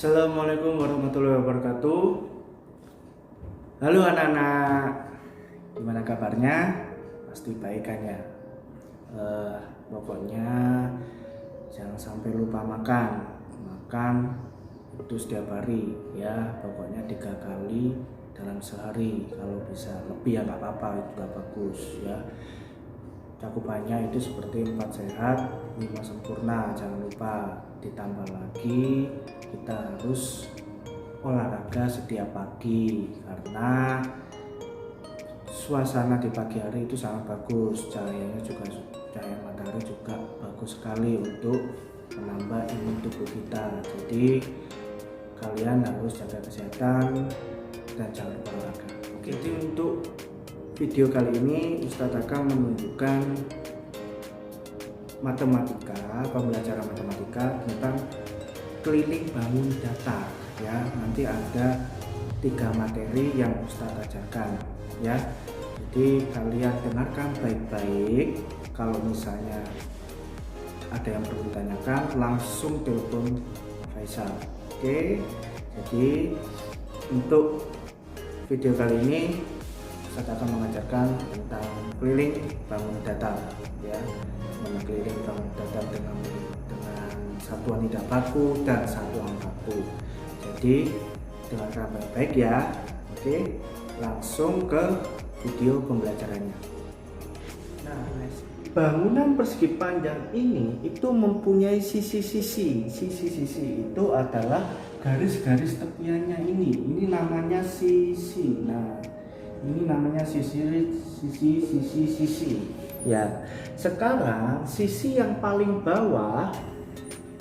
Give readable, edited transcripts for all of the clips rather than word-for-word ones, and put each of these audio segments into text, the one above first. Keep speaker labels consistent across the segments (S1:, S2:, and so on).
S1: Assalamualaikum warahmatullahi wabarakatuh. Halo anak-anak, gimana kabarnya? Pasti baik kan ya? Pokoknya jangan sampai lupa makan itu setiap hari ya. Pokoknya 3 kali dalam sehari, kalau bisa lebih ya nggak apa-apa, itu juga bagus ya. Cakupannya itu seperti 4 sehat 5 sempurna, jangan lupa. Ditambah lagi kita harus olahraga setiap pagi, karena suasana di pagi hari itu sangat bagus, cahaya matahari juga bagus sekali untuk menambah imun tubuh kita. Jadi kalian harus jaga kesehatan dan jangan lupa olahraga. Oke, jadi untuk video kali ini Ustadz akan menunjukkan pembelajaran matematika tentang keliling bangun datar ya. Nanti ada 3 materi yang Ustadz ajarkan ya. Jadi kalian dengarkan baik-baik. Kalau misalnya ada yang perlu ditanyakan, langsung telepon Faisal. Oke, jadi untuk video kali ini saya akan mengajarkan tentang keliling bangun datar ya, mengelilingi bangun datar dengan satuan tidak baku dan satuan baku. Jadi dengarkan baik-baik ya. Oke, langsung ke video pembelajarannya. Nah, bangunan persegi panjang ini itu mempunyai sisi-sisi. Sisi-sisi itu adalah garis-garis tepiannya ini. Ini namanya sisi. Nah, ini namanya sisi ya. Sekarang sisi yang paling bawah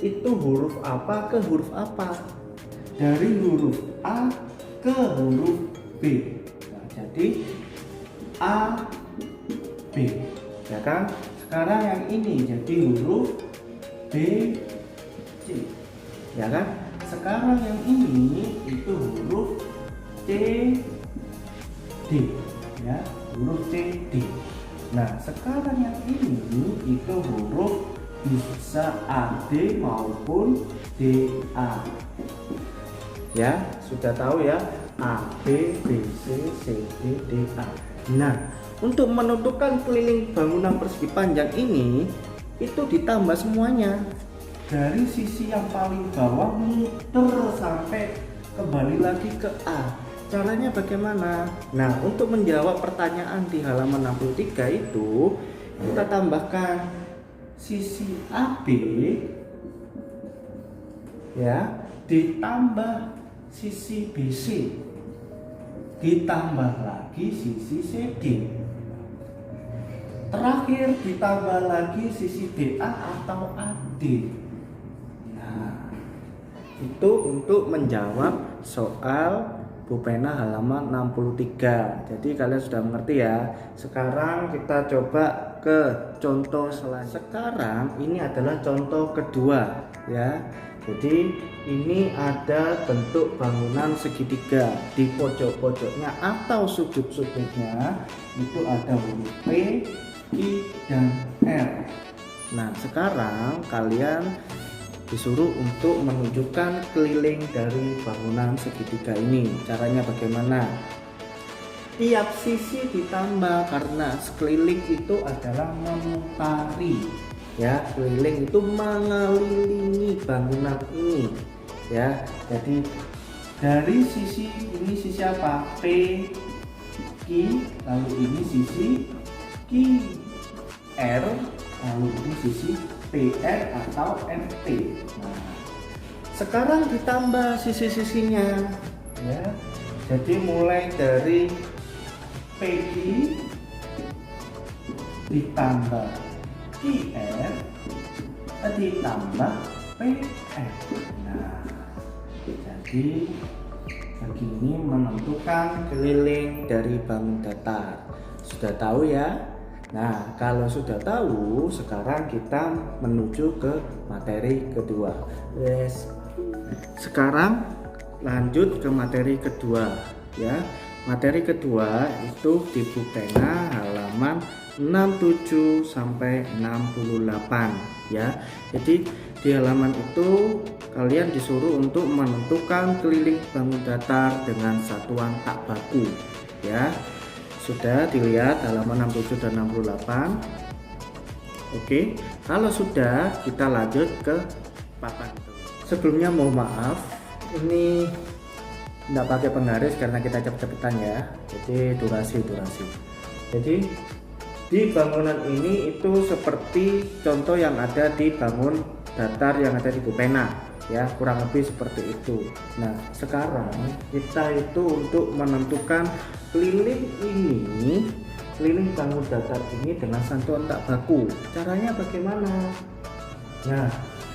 S1: itu huruf apa ke huruf apa? Dari huruf A ke huruf B. Nah, jadi A B ya kan. Sekarang yang ini jadi huruf B C ya kan. Sekarang yang ini itu huruf C D ya, huruf C D. Nah, sekarang yang ini itu huruf bisa AD maupun DA ya. Sudah tahu ya, AB, BC, CD, DA. Nah, untuk menentukan keliling bangunan persegi panjang ini itu ditambah semuanya. Dari sisi yang paling bawah muter sampai kembali lagi ke A. Caranya bagaimana? Nah, untuk menjawab pertanyaan di halaman 63 itu kita tambahkan sisi AB ya, ditambah sisi BC, ditambah lagi sisi CD, terakhir ditambah lagi sisi DA atau AD. Nah, itu untuk menjawab soal Pupena halaman 63. Jadi kalian sudah mengerti ya. Sekarang kita coba ke contoh selanjutnya. Sekarang ini adalah contoh kedua ya. Jadi ini ada bentuk bangunan segitiga. Di pojok-pojoknya atau sudut-sudutnya itu ada huruf P, I, dan R. Nah, sekarang kalian disuruh untuk menunjukkan keliling dari bangunan segitiga ini. Caranya bagaimana? Tiap sisi ditambah, karena sekeliling itu adalah memutari ya. Keliling itu mengelilingi bangunan ini ya. Jadi dari sisi ini sisi apa? P, Q, lalu ini sisi Q, R, lalu ini sisi PR atau MT. Nah, sekarang ditambah sisi-sisinya ya. Jadi mulai dari PI ditambah QR ditambah PF. Nah, jadi begini menentukan keliling dari bangun datar. Sudah tahu ya? Nah, kalau sudah tahu, sekarang kita menuju ke materi kedua. Yes. Sekarang lanjut ke materi kedua ya. Materi kedua itu di buku pena halaman 67 sampai 68 ya. Jadi di halaman itu kalian disuruh untuk menentukan keliling bangun datar dengan satuan tak baku ya. Sudah dilihat halaman 67 dan 68. Oke, kalau sudah kita lanjut ke papan. Sebelumnya mohon maaf, ini tidak pakai penggaris karena kita cepet-cepetan ya. Jadi durasi. Jadi di bangunan ini itu seperti contoh yang ada di bangun datar yang ada di buku pena ya, kurang lebih seperti itu. Nah, sekarang kita itu untuk menentukan keliling bangun datar ini dengan satuan tak baku. Caranya bagaimana? Nah,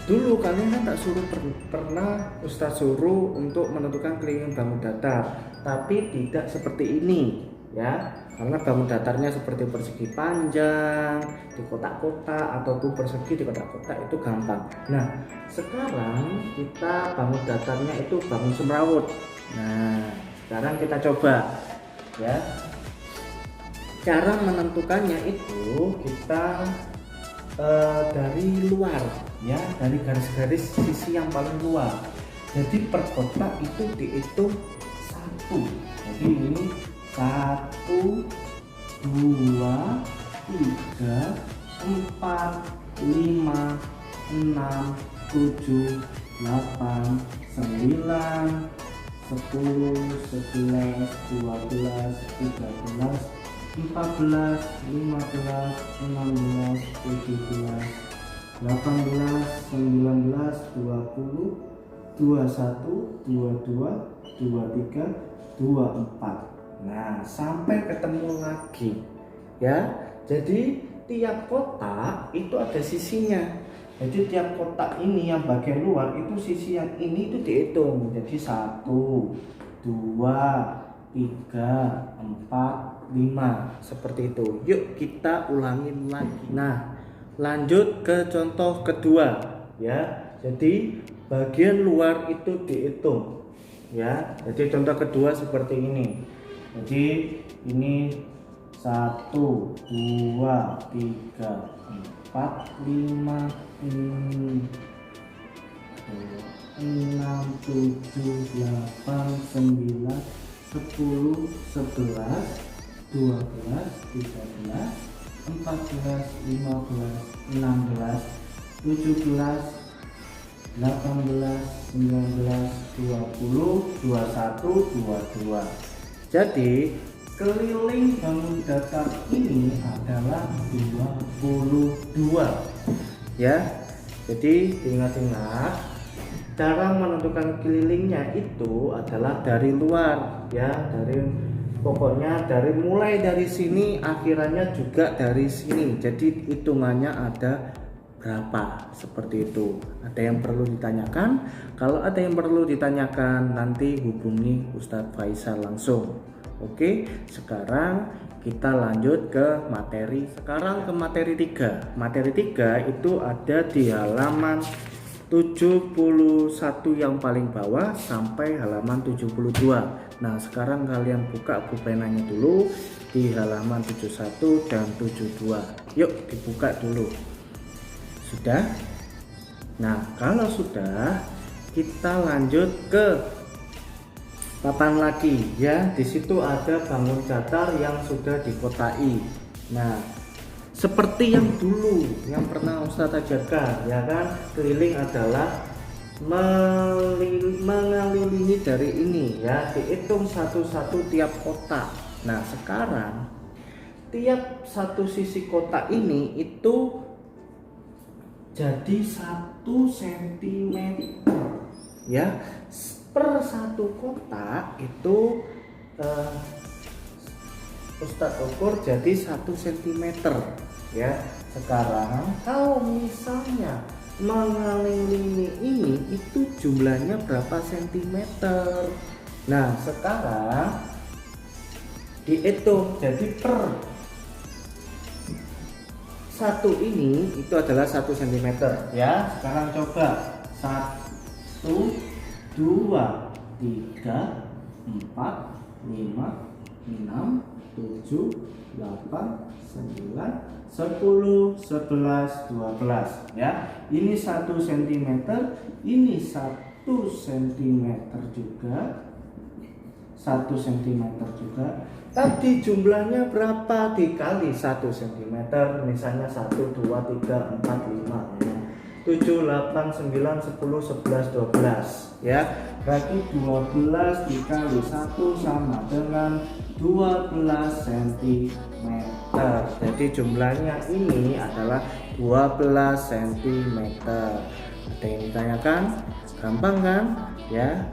S1: dulu kalian kan tak suruh pernah Ustaz suruh untuk menentukan keliling bangun datar, tapi tidak seperti ini ya. Karena bangun datarnya seperti persegi panjang di kotak-kotak ataupun persegi di kotak-kotak itu gampang. Nah, sekarang kita bangun datarnya itu bangun semrawut. Nah, sekarang kita coba ya. Cara menentukannya itu kita dari luar ya, dari garis-garis sisi yang paling luar. Jadi per kotak itu dihitung 1. Jadi ini 1, 2, 3, 4, 5, 6, 7, 8, 9, 10, 11, 12, 13, 14, 15, 16, 17, 18, 19, 20, 21, 22, 23, 24. Nah, sampai ketemu lagi ya. Jadi tiap kotak itu ada sisinya. Jadi tiap kotak ini yang bagian luar itu sisi yang ini itu dihitung. Jadi 1, 2, 3, 4, 5 seperti itu. Yuk kita ulangin lagi. Nah, lanjut ke contoh kedua ya. Jadi bagian luar itu dihitung ya. Jadi contoh kedua seperti ini. Jadi ini 1, 2, 3, 4, 5, 6, 7, 8, 9, 10, 11, 12, 13, 14, 15, 16, 17, 18, 19, 20, 21, 22. Jadi keliling bangun datar ini adalah 22 ya. Jadi ingat-ingat, cara menentukan kelilingnya itu adalah dari luar ya, pokoknya mulai dari sini, akhirannya juga dari sini. Jadi hitungannya ada berapa seperti itu. Ada yang perlu ditanyakan? Kalau ada yang perlu ditanyakan, nanti hubungi Ustadz Faisal langsung. Oke, sekarang kita lanjut ke materi. Sekarang ke materi 3. Materi 3 itu ada di halaman 71 yang paling bawah sampai halaman 72. Nah, sekarang kalian buka pulpenanya dulu di halaman 71 dan 72. Yuk dibuka dulu. Sudah? Nah, kalau sudah, kita lanjut ke papan lagi ya. Di situ ada bangun datar yang sudah dikotai. Nah, seperti yang dulu yang pernah Ustadz ajarkan ya kan, keliling adalah mengelilingi dari ini ya, dihitung satu-satu tiap kotak. Nah, sekarang tiap satu sisi kotak ini itu jadi 1 cm ya. Per satu kotak itu Ustadz ukur jadi 1 cm ya. Sekarang kalau misalnya mengelilingi ini itu jumlahnya berapa sentimeter? Nah, sekarang dihitung. Jadi per satu ini itu adalah 1 cm ya. Sekarang coba 1 2 3 4 5 6 7 8 9 10 11 12 ya. Ini 1 cm, ini 1 cm juga, 1 cm juga. Tadi jumlahnya berapa dikali 1 cm? Misalnya 1 2 3 4 5 7 8 9 10 11 12 ya. Berarti 12 dikali 1 sama dengan 12 cm. Jadi jumlahnya ini adalah 12 cm. Ada yang ditanyakan? Gampang kan ya.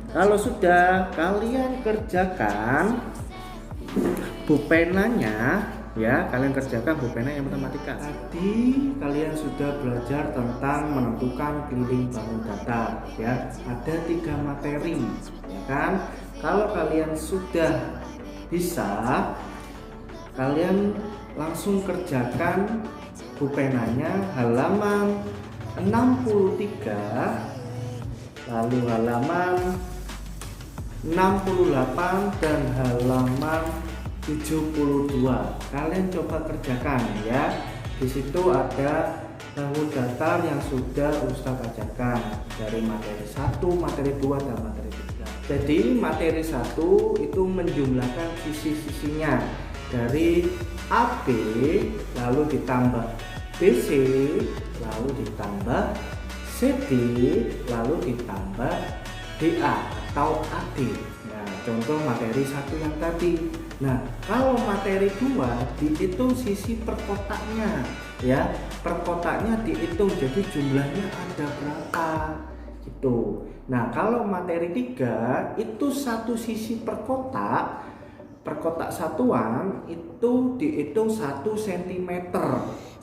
S1: Kalau sudah kalian kerjakan bupenanya ya, kalian kerjakan bupena yang matematika. Tadi kalian sudah belajar tentang menentukan keliling bangun datar ya. Ada 3 materi ya kan. Kalau kalian sudah bisa, kalian langsung kerjakan bupenanya halaman 63, lalu halaman 68 dan halaman 72. Kalian coba kerjakan ya. Di situ ada bangun datar yang sudah Ustadz ajarkan dari materi 1, materi 2 dan materi 3. Jadi materi 1 itu menjumlahkan sisi-sisinya dari AB lalu ditambah BC lalu ditambah CD lalu ditambah DA atau AD. Nah, contoh materi 1 yang tadi. Nah, kalau materi 2 dihitung sisi perkotaknya ya. Perkotaknya dihitung, jadi jumlahnya ada berapa gitu. Nah, kalau materi 3 itu satu sisi perkotak satuan itu dihitung 1 cm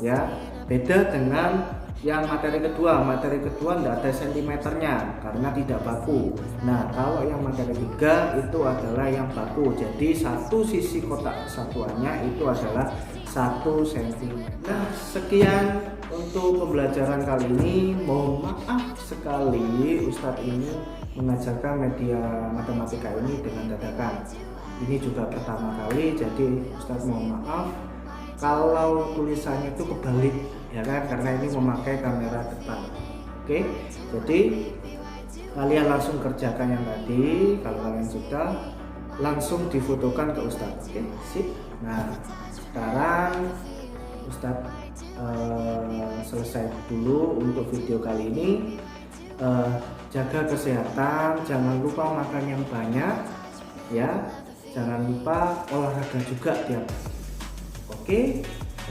S1: ya. Beda dengan yang materi kedua tidak ada sentimeternya karena tidak baku. Nah, kalau yang materi 3 itu adalah yang baku, jadi satu sisi kotak satuannya itu adalah 1 cm. Nah, sekian untuk pembelajaran kali ini. Mohon maaf sekali Ustadz ini mengajarkan media matematika ini dengan dadakan. Ini juga pertama kali, jadi Ustadz mohon maaf kalau tulisannya itu kebalik ya kan, karena ini memakai kamera depan. Oke, jadi kalian langsung kerjakan yang tadi. Kalau kalian sudah, langsung difotokan ke Ustadz. Oke, sip. Nah, sekarang Ustadz selesai dulu untuk video kali ini. Jaga kesehatan, jangan lupa makan yang banyak ya, jangan lupa olahraga juga tiap hari. Oke,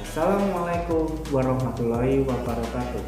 S1: wassalamualaikum warahmatullahi wabarakatuh.